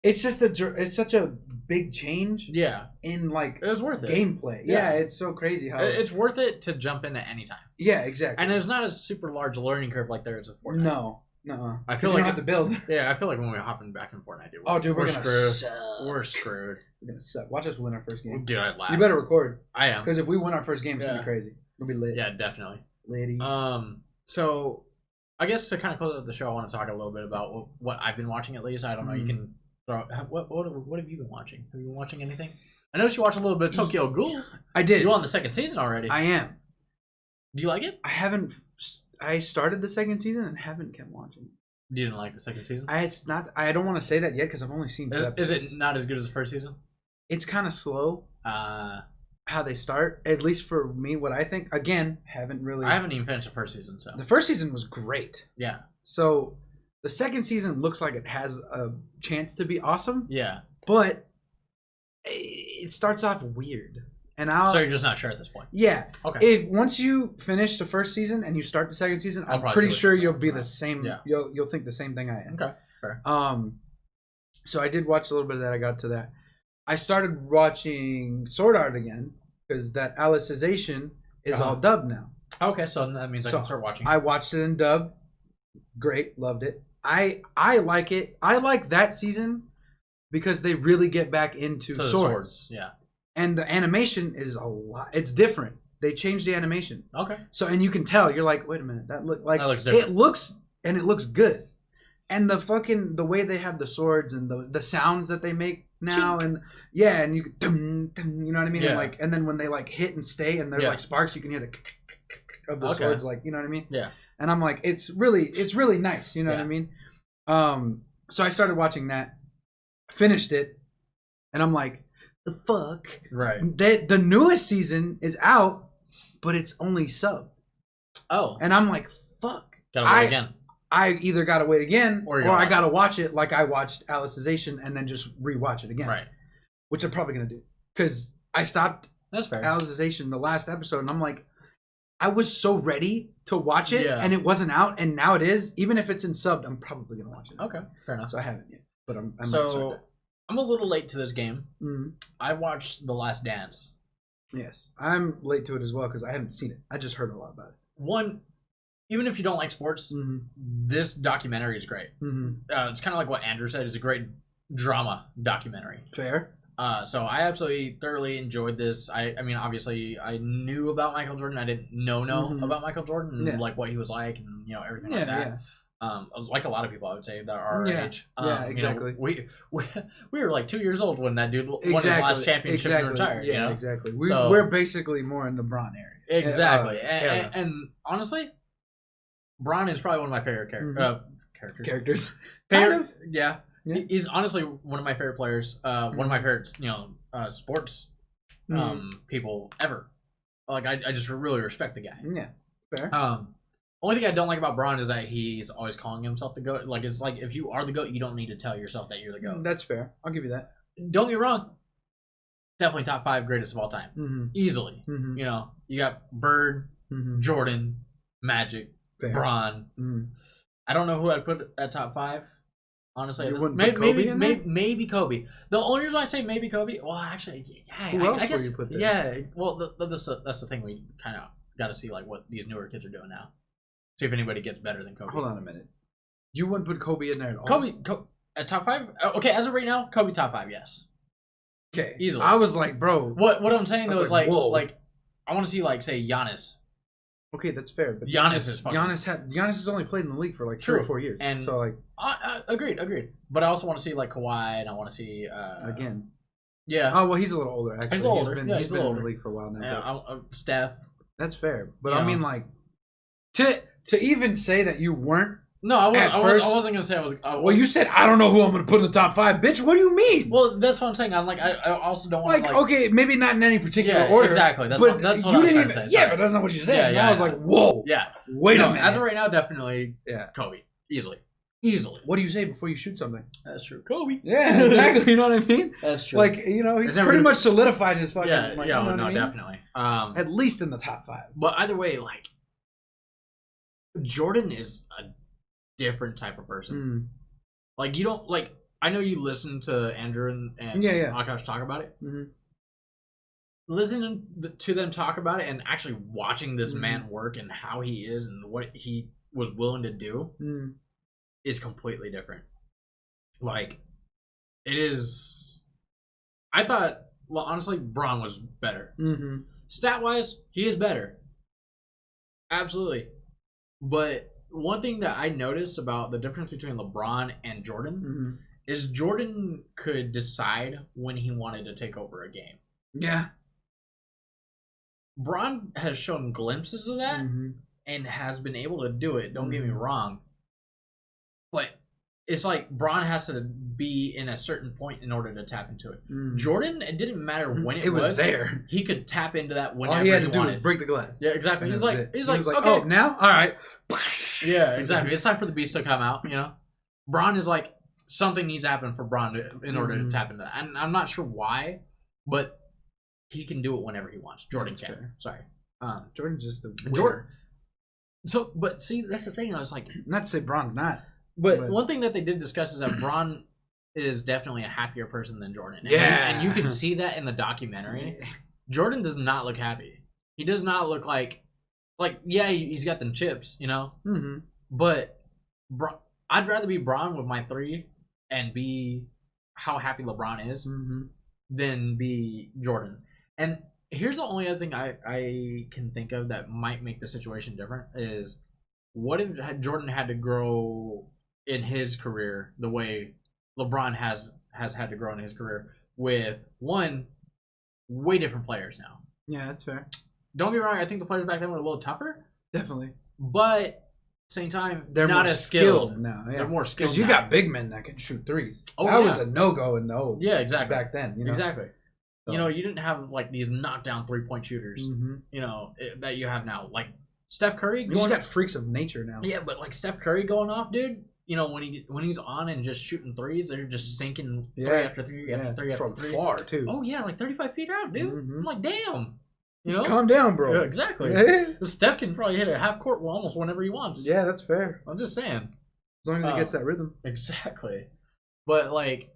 it's such a big change. Yeah, in it was worth it. Gameplay. Yeah, it's so crazy how it's worth it to jump into any time. Yeah, exactly. And there's not a super large learning curve like there is with Fortnite. No. I feel like you don't have to build. Yeah, I feel like when we're hopping back in Fortnite, dude, we're screwed. We're screwed. We're gonna suck. Watch us win our first game. Dude, I'd laugh. You better record. I am. Because if we win our first game, it's gonna be crazy. It'll be lit. Yeah, definitely. Lady. So I guess to kind of close out the show, I want to talk a little bit about what I've been watching at least. I don't know. You can throw. What have you been watching? Have you been watching anything? I noticed you watched a little bit of Tokyo Ghoul. I did. You're on the second season already. I am. Do you like it? I haven't. I started the second season and haven't kept watching. You didn't like the second season? It's not. I don't want to say that yet because I've only seen. Is it not as good as the first season? It's kind of slow. how they start. At least for me, what I think. Again, I haven't even finished the first season, so the first season was great. Yeah. So the second season looks like it has a chance to be awesome. Yeah. But it starts off weird. And so you're just not sure at this point. Yeah. Okay. If once you finish the first season and you start the second season, I'm pretty sure you'll be the same. Yeah. You'll think the same thing I am. Okay. Fair. So I did watch a little bit of that. I got to that. I started watching Sword Art again because that Alicization is all dubbed now. Okay, so that means I can start watching. I watched it in dub. Great, loved it. I like it. I like that season because they really get back into swords. Yeah. And the animation is a lot. It's different. They changed the animation. Okay. So and you can tell you're like, wait a minute, that looks different. It looks good. And the way they have the swords and the sounds that they make now, Chink. and yeah, and you dum, dum, you know what I mean? Yeah. And then when they like hit and stay and there's like sparks, you can hear the of the swords, like, you know what I mean? Yeah. And I'm like, it's really nice, you know what I mean? So I started watching that, finished it, and I'm like, the fuck? Right. The newest season is out, but it's only sub. Oh. And I'm like, fuck. Gotta wait again. I either gotta wait again, or I gotta watch it like I watched Alicization and then just rewatch it again. Right. Which I'm probably gonna do. Because I stopped Alicization the last episode, and I'm like, I was so ready to watch it, and it wasn't out, and now it is. Even if it's in subbed, I'm probably gonna watch it. Okay, fair enough. So I haven't yet, but I'm so I'm a little late to this game. Mm-hmm. I watched The Last Dance. Yes, I'm late to it as well because I haven't seen it. I just heard a lot about it. One, even if you don't like sports, this documentary is great. Mm-hmm. It's kind of like what Andrew said. It's a great drama documentary. Fair. So I absolutely thoroughly enjoyed this. I mean, obviously, I knew about Michael Jordan. I didn't know about Michael Jordan and like what he was like and everything like that. Yeah. Like a lot of people, I would say, that are our age. Yeah, exactly. We were like 2 years old when that dude won his last championship and retired. Yeah, exactly. We're basically more in the Bron area. Exactly. And honestly, Bron is probably one of my favorite characters. Kind of. Yeah. He's honestly one of my favorite players. One of my favorite, sports people ever. Like I just really respect the guy. Yeah. Fair. Only thing I don't like about Bron is that he's always calling himself the GOAT. Like, it's like, if you are the GOAT, you don't need to tell yourself that you're the GOAT. That's fair. I'll give you that. Don't get me wrong. Definitely top 5 greatest of all time. Mm-hmm. Easily. Mm-hmm. You got Bird, Jordan, Magic, Bron. Mm-hmm. I don't know who I'd put at top 5. Honestly, maybe Kobe. The only reason I say maybe Kobe, well, actually, yeah. Who else I guess, would you put there? Yeah, well, that's the thing we kind of got to see, like, what these newer kids are doing now. See if anybody gets better than Kobe. Hold on a minute. You wouldn't put Kobe in there at all? Kobe at top 5? Okay, as of right now, Kobe top 5, yes. Okay. Easily. I was like, bro. What I'm saying, though, is like, whoa. like, I want to see, like, say, Giannis. Okay, that's fair. But Giannis is fucking... Giannis has only played in the league for like 3 or 4 years. And so, like... Agreed. But I also want to see, like, Kawhi, and I want to see... again. Yeah. Oh, well, he's a little older, actually. He's a little older. He's been in the league for a while now. Yeah, Steph. That's fair. But I mean, like... To even say that you weren't... No, I wasn't going to say I was... well, you said, I don't know who I'm going to put in the top 5. Bitch, what do you mean? Well, that's what I'm saying. I'm like, I also don't want to, like... okay, maybe not in any particular order. Exactly. That's what I was trying to say. Yeah, but that's not what you said. I was like, whoa. Yeah. Wait a minute. As of right now, definitely Kobe. Easily. What do you say before you shoot something? That's true. Kobe. Yeah, exactly. You know what I mean? That's true. Like, he's pretty much solidified his fucking... definitely. At least in the top 5. But either way, like... Jordan is a different type of person. Like, you don't, like, I know you listen to Andrew and Akash talk about it. Mm-hmm. Listening to them talk about it and actually watching this man work and how he is and what he was willing to do is completely different. Like, it is... I thought, well, honestly, Bron was better. Stat-wise, he is better. Absolutely. But one thing that I noticed about the difference between LeBron and Jordan is Jordan could decide when he wanted to take over a game. Yeah. Bron has shown glimpses of that and has been able to do it. Don't get me wrong. But it's like Bron has to be in a certain point in order to tap into it. Jordan, it didn't matter when it was there. He could tap into that whenever all he had to do wanted. was break the glass. Yeah, exactly. And He's that like, was it. okay, oh, now? All right. yeah, exactly. It's time for the beast to come out. Bron is like something needs to happen for Bron in order to tap into that. And I'm not sure why, but he can do it whenever he wants. Jordan can. Fair. Sorry. Jordan's just a Jordan. So, but see, that's the thing. I was like, not to say Bron's not. But one thing that they did discuss is that Bron is definitely a happier person than Jordan. And and you can see that in the documentary. Jordan does not look happy. He does not look like yeah, he's got them chips, But I'd rather be Bron with my 3 and be how happy LeBron is than be Jordan. And here's the only other thing I can think of that might make the situation different is what if Jordan had to grow in his career the way LeBron has had to grow in his career with way different players now. Yeah, that's fair. Don't get me wrong, I think the players back then were a little tougher. Definitely. But at the same time, they're not more as skilled now. Yeah. They're more skilled. Because you got big men that can shoot threes. Oh, that was a no-go in the old. Yeah, exactly. Back then. Exactly. So. You didn't have like these knockdown 3-point shooters, that you have now. Like Steph Curry. You got freaks of nature now. Yeah, but like Steph Curry going off, dude. When he's on and just shooting threes, they're just sinking 3 after 3 after 3 after 3. From far, too. Oh, yeah, like 35 feet out, dude. I'm like, damn. Calm down, bro. Yeah, exactly. Steph can probably hit a half court almost whenever he wants. Yeah, that's fair. I'm just saying. As long as he gets that rhythm. Exactly. But, like,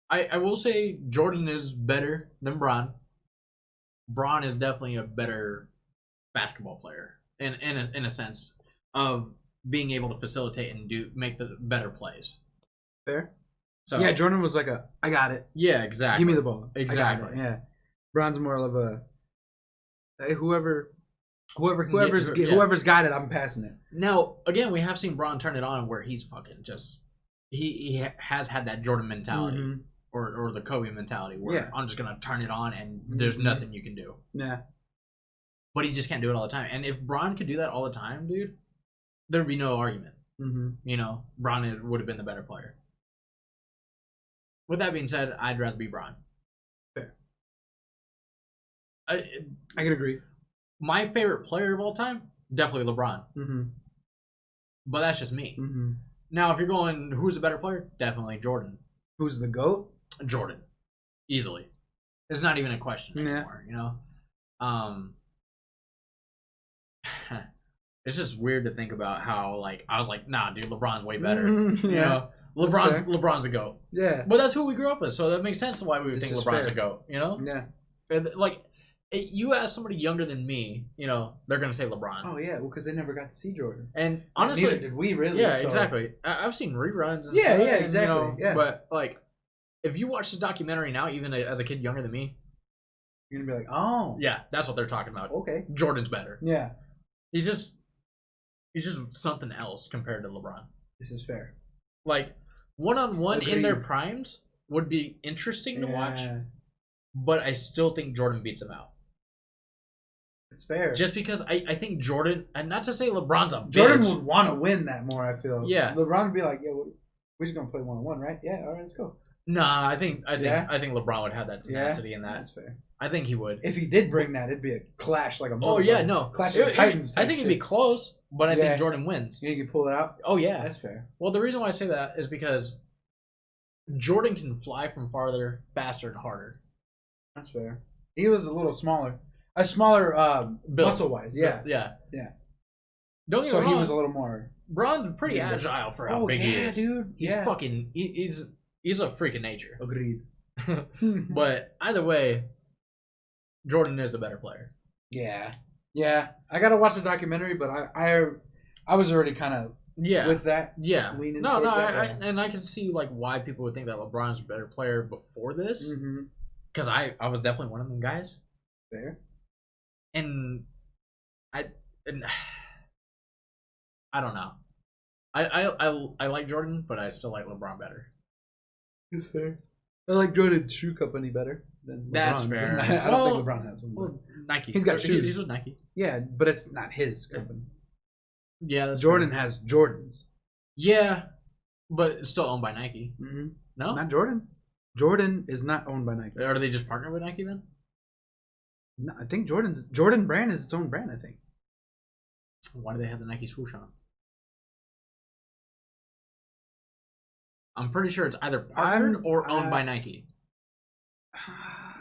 I will say Jordan is better than Bron. Bron is definitely a better basketball player in a sense of being able to facilitate and make the better plays. Fair. So yeah, Jordan was like I got it. Yeah, exactly. Give me the ball. Exactly. Yeah. Bron's more of a hey, whoever's got it, I'm passing it. Now, again, we have seen Bron turn it on where he's fucking just he has had that Jordan mentality or the Kobe mentality where I'm just gonna turn it on and there's nothing you can do. Yeah. But he just can't do it all the time. And if Bron could do that all the time, dude, there'd be no argument. Bron would have been the better player. With that being said, I'd rather be Bron. Fair. I can agree. My favorite player of all time, definitely LeBron. But that's just me. Now, if you're going, who's a better player? Definitely Jordan. Who's the GOAT? Jordan. Easily. It's not even a question anymore, It's just weird to think about how, like, I was like, nah, dude, LeBron's way better. LeBron's a GOAT. Yeah. But that's who we grew up with, so that makes sense why we would think LeBron's a GOAT, Yeah. Like, you ask somebody younger than me, they're going to say LeBron. Oh, yeah, well, because they never got to see Jordan. And honestly... Neither did we, really. Yeah, exactly. I've seen reruns and stuff. Yeah, exactly. Yeah. But, like, if you watch this documentary now, even as a kid younger than me... You're going to be like, oh. Yeah, that's what they're talking about. Okay. Jordan's better. Yeah. He's just something else compared to LeBron. This is fair. Like, one-on-one in their primes would be interesting to watch, but I still think Jordan beats him out. It's fair. Just because I think Jordan, and not to say LeBron's a bitch. Jordan would want to win that more, I feel. Yeah. LeBron would be like, yeah, we're just going to play one-on-one, right? Yeah, all right, let's go. Nah, I think LeBron would have that tenacity in that. That's fair. I think he would. If he did bring that, it'd be a clash like a Oh, yeah, no. Clash of Titans. I think it'd be close, but I think Jordan wins. You think you pull it out? Oh, yeah. That's fair. Well, the reason why I say that is because Jordan can fly from farther, faster, and harder. That's fair. He was a little smaller. Muscle-wise. Yeah. Yeah. Don't get me wrong. He was a little more... Bron's pretty agile for how big he is. Dude. He's fucking... He's a freak of nature. Agreed. But either way, Jordan is a better player. Yeah. Yeah. I got to watch the documentary, but I was already kind of with that. Yeah. Leaning No, that. and I can see like why people would think that LeBron's a better player before this. Because I was definitely one of them guys. Fair. And I don't know. I like Jordan, but I still like LeBron better. It's fair. I like Jordan's shoe company better than LeBron's. That's fair. I don't think LeBron has one. Well, Nike. He's got shoes. He's with Nike. Yeah, but it's not his company. Yeah, that's Jordan has Jordans. Yeah, But it's still owned by Nike. Mm-hmm. No? Not Jordan. Jordan is not owned by Nike. Or do they just partner with Nike then? No, I think Jordan brand is its own brand, I think. Why do they have the Nike swoosh on? I'm pretty sure it's either partnered or owned by Nike.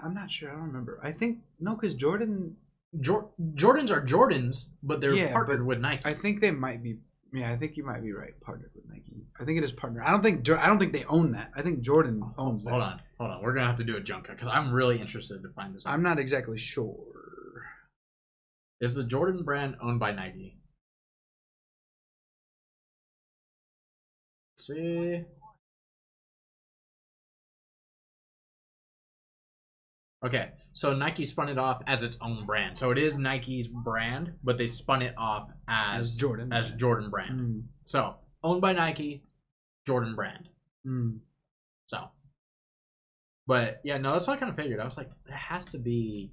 I'm not sure. I don't remember. I think no, because Jordans are Jordans, but they're partnered with Nike. I think they might be. Yeah, I think you might be right. Partnered with Nike. I think it is partnered. I don't think they own that. I think Jordan owns that. Hold on. We're gonna have to do a junk cut because I'm really interested to find this out. I'm not exactly sure. Is the Jordan brand owned by Nike? Let's see. Okay, so Nike spun it off as its own brand. So it is Nike's brand, but they spun it off as Jordan brand. Mm. So owned by Nike, Jordan brand. Mm. So, but yeah, no, that's what I kind of figured. I was like, it has to be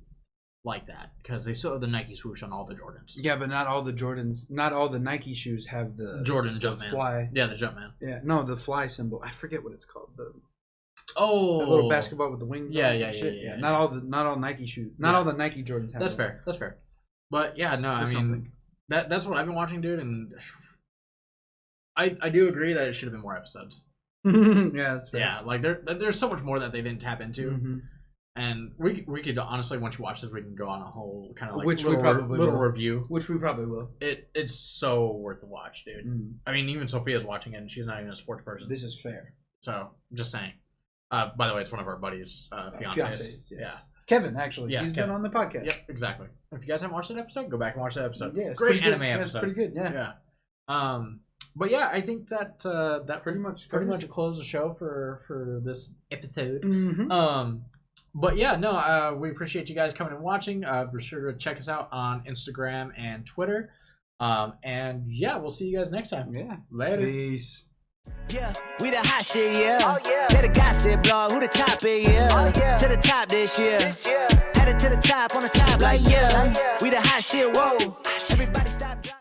like that because they still have the Nike swoosh on all the Jordans. Yeah, but not all the Jordans, not all the Nike shoes have the Jordan Jumpman. Fly. Yeah, the Jumpman. Yeah, no, the fly symbol. I forget what it's called. The little basketball with the wings. Yeah. Not all Nike shoes. Not all the Nike Jordans have. That's fair. That's fair. But yeah, no, I mean that's what I've been watching, dude, and I do agree that it should have been more episodes. Yeah, that's fair. Yeah, like there's so much more that they didn't tap into. Mm-hmm. And we could honestly, once you watch this, we can go on a whole kind of like Which little, we probably little will. review. Which we probably will. It's so worth the watch, dude. Mm. I mean, even Sophia's watching it, and she's not even a sports person. This is fair. So, just saying. By the way, it's one of our buddies' fiancés. Yes. Yeah. Kevin, actually. Yeah, He's Kevin. been on the podcast. Yep, exactly. If you guys haven't watched that episode, go back and watch that episode. Yeah, it's great pretty anime good. episode. Yeah, it's pretty good. Yeah. Yeah. But yeah, I think that that Pretty much closed the show for this episode. Mm-hmm. But yeah, no, we appreciate you guys coming and watching. Be sure to check us out on Instagram and Twitter. And yeah, we'll see you guys next time. Yeah. Later. Peace. Yeah, we the hot shit, yeah. Oh, yeah. Let the gossip blog, who the top is, yeah. Oh, yeah. To the top this year. Headed to the top on the top, like, yeah. We the hot shit, whoa. Everybody stop.